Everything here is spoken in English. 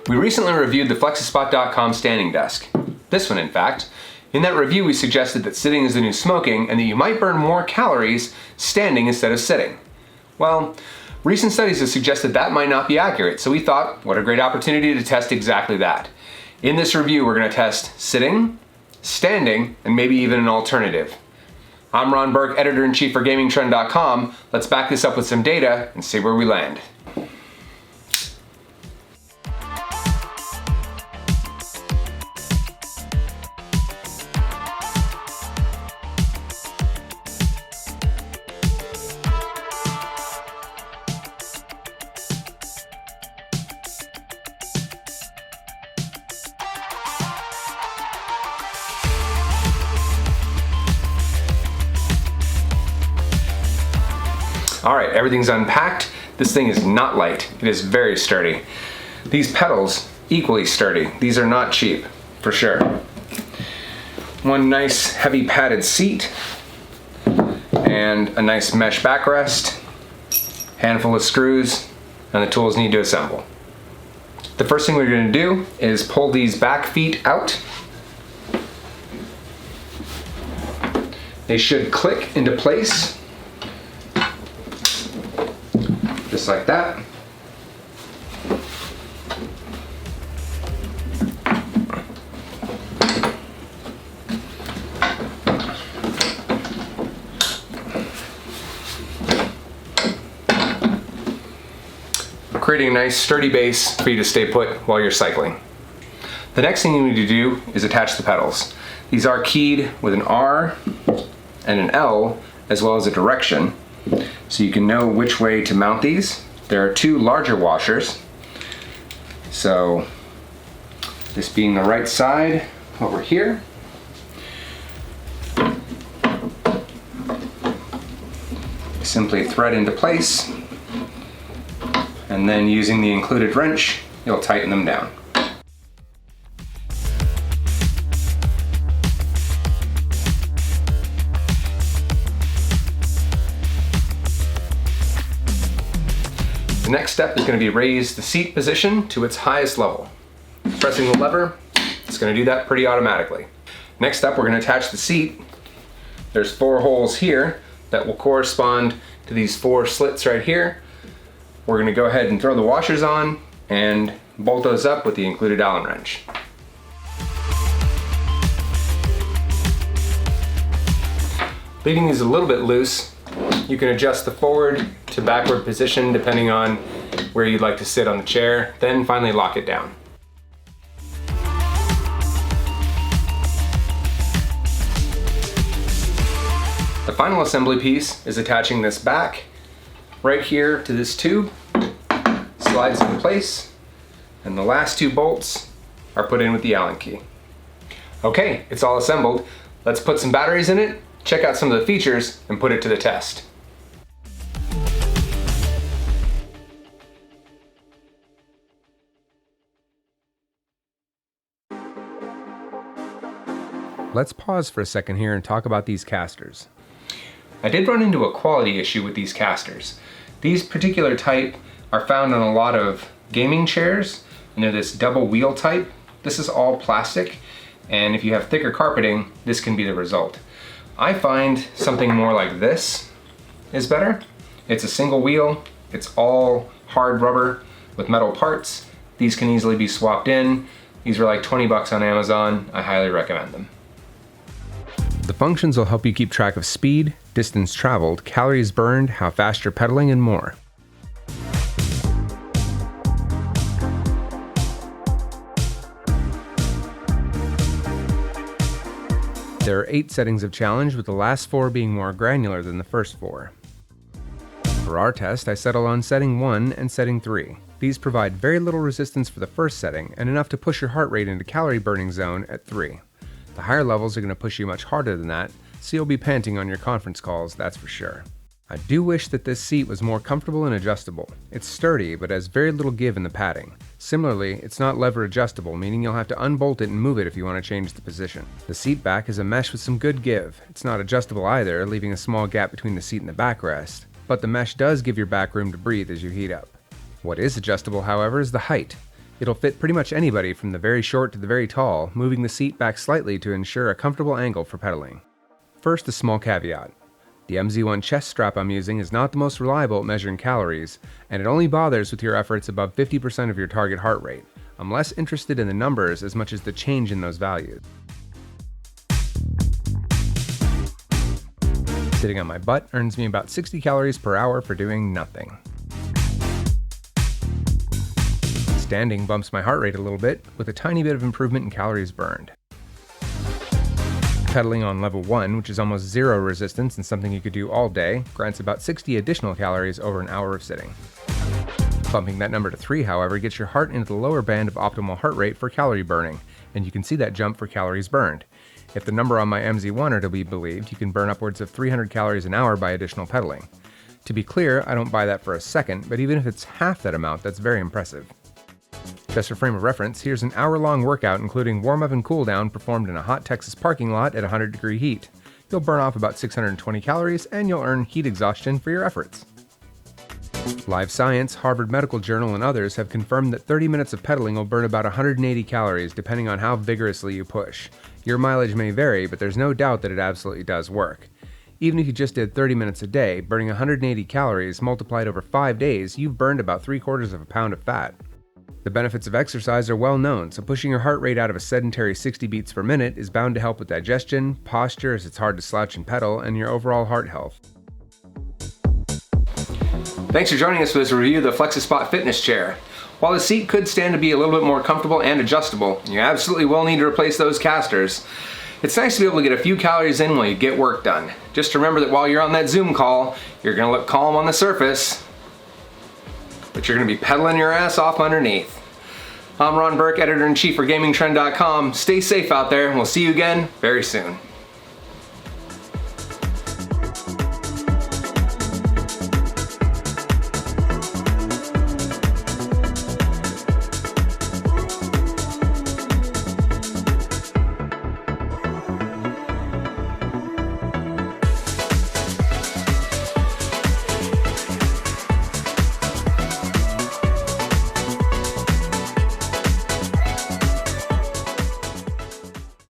We recently reviewed the Flexispot.com standing desk. This one, in fact. In that review, we suggested that sitting is the new smoking and that you might burn more calories standing instead of sitting. Well, recent studies have suggested that might not be accurate, so we thought, what a great opportunity to test exactly that. In this review, we're going to test sitting, standing, and maybe even an alternative. I'm Ron Burke, Editor-in-Chief for GamingTrend.com. Let's back this up with some data and see where we land. All right, everything's unpacked. This thing is not light. It is very sturdy. These pedals, equally sturdy. These are not cheap, for sure. One nice heavy padded seat and a nice mesh backrest, handful of screws, and the tools need to assemble. The first thing we're going to do is pull these back feet out. They should click into place. Just like that. Creating a nice sturdy base for you to stay put while you're cycling. The next thing you need to do is attach the pedals. These are keyed with an R and an L as well as a direction, so you can know which way to mount these. There are two larger washers, so this being the right side over here. Simply thread into place, and then using the included wrench, you'll tighten them down. The next step is going to be raise the seat position to its highest level. Pressing the lever, it's going to do that pretty automatically. Next up, we're going to attach the seat. There's 4 holes here that will correspond to these 4 slits right here. We're going to go ahead and throw the washers on and bolt those up with the included Allen wrench. Leaving these a little bit loose, you can adjust the forward to backward position depending on where you'd like to sit on the chair, then finally lock it down. The final assembly piece is attaching this back right here to this tube, slides in place, and the last 2 bolts are put in with the Allen key. Okay, it's all assembled. Let's put some batteries in it, check out some of the features, and put it to the test. Let's pause for a second here and talk about these casters. I did run into a quality issue with these casters. These particular type are found on a lot of gaming chairs, and they're this double wheel type. This is all plastic, and if you have thicker carpeting, this can be the result. I find something more like this is better. It's a single wheel, it's all hard rubber with metal parts. These can easily be swapped in. These are like 20 bucks on Amazon. I highly recommend them. The functions will help you keep track of speed, distance traveled, calories burned, how fast you're pedaling, and more. There are 8 settings of challenge, with the last 4 being more granular than the first 4. For our test, I settled on setting 1 and setting 3. These provide very little resistance for the first setting and enough to push your heart rate into calorie burning zone at 3. The higher levels are going to push you much harder than that, so you'll be panting on your conference calls, that's for sure. I do wish that this seat was more comfortable and adjustable. It's sturdy, but has very little give in the padding. Similarly, it's not lever adjustable, meaning you'll have to unbolt it and move it if you want to change the position. The seat back is a mesh with some good give. It's not adjustable either, leaving a small gap between the seat and the backrest, but the mesh does give your back room to breathe as you heat up. What is adjustable, however, is the height. It'll fit pretty much anybody from the very short to the very tall, moving the seat back slightly to ensure a comfortable angle for pedaling. First, a small caveat. The MZ1 chest strap I'm using is not the most reliable at measuring calories, and it only bothers with your efforts above 50% of your target heart rate. I'm less interested in the numbers as much as the change in those values. Sitting on my butt earns me about 60 calories per hour for doing nothing. Standing bumps my heart rate a little bit, with a tiny bit of improvement in calories burned. Pedaling on level 1, which is almost zero resistance and something you could do all day, grants about 60 additional calories over an hour of sitting. Bumping that number to 3, however, gets your heart into the lower band of optimal heart rate for calorie burning, and you can see that jump for calories burned. If the number on my MZ1 are to be believed, you can burn upwards of 300 calories an hour by additional pedaling. To be clear, I don't buy that for a second, but even if it's half that amount, that's very impressive. Just for frame of reference, here's an hour-long workout including warm-up and cool-down performed in a hot Texas parking lot at 100-degree heat. You'll burn off about 620 calories, and you'll earn heat exhaustion for your efforts. Live Science, Harvard Medical Journal, and others have confirmed that 30 minutes of pedaling will burn about 180 calories depending on how vigorously you push. Your mileage may vary, but there's no doubt that it absolutely does work. Even if you just did 30 minutes a day, burning 180 calories multiplied over 5 days, you've burned about 3/4 of a pound of fat. The benefits of exercise are well known, so pushing your heart rate out of a sedentary 60 beats per minute is bound to help with digestion, posture as it's hard to slouch and pedal, and your overall heart health. Thanks for joining us for this review of the Flexispot fitness chair. While the seat could stand to be a little bit more comfortable and adjustable, you absolutely will need to replace those casters. It's nice to be able to get a few calories in while you get work done. Just remember that while you're on that Zoom call, you're going to look calm on the surface, but you're going to be pedaling your ass off underneath. I'm Ron Burke, Editor-in-Chief for GamingTrend.com. Stay safe out there, and we'll see you again very soon.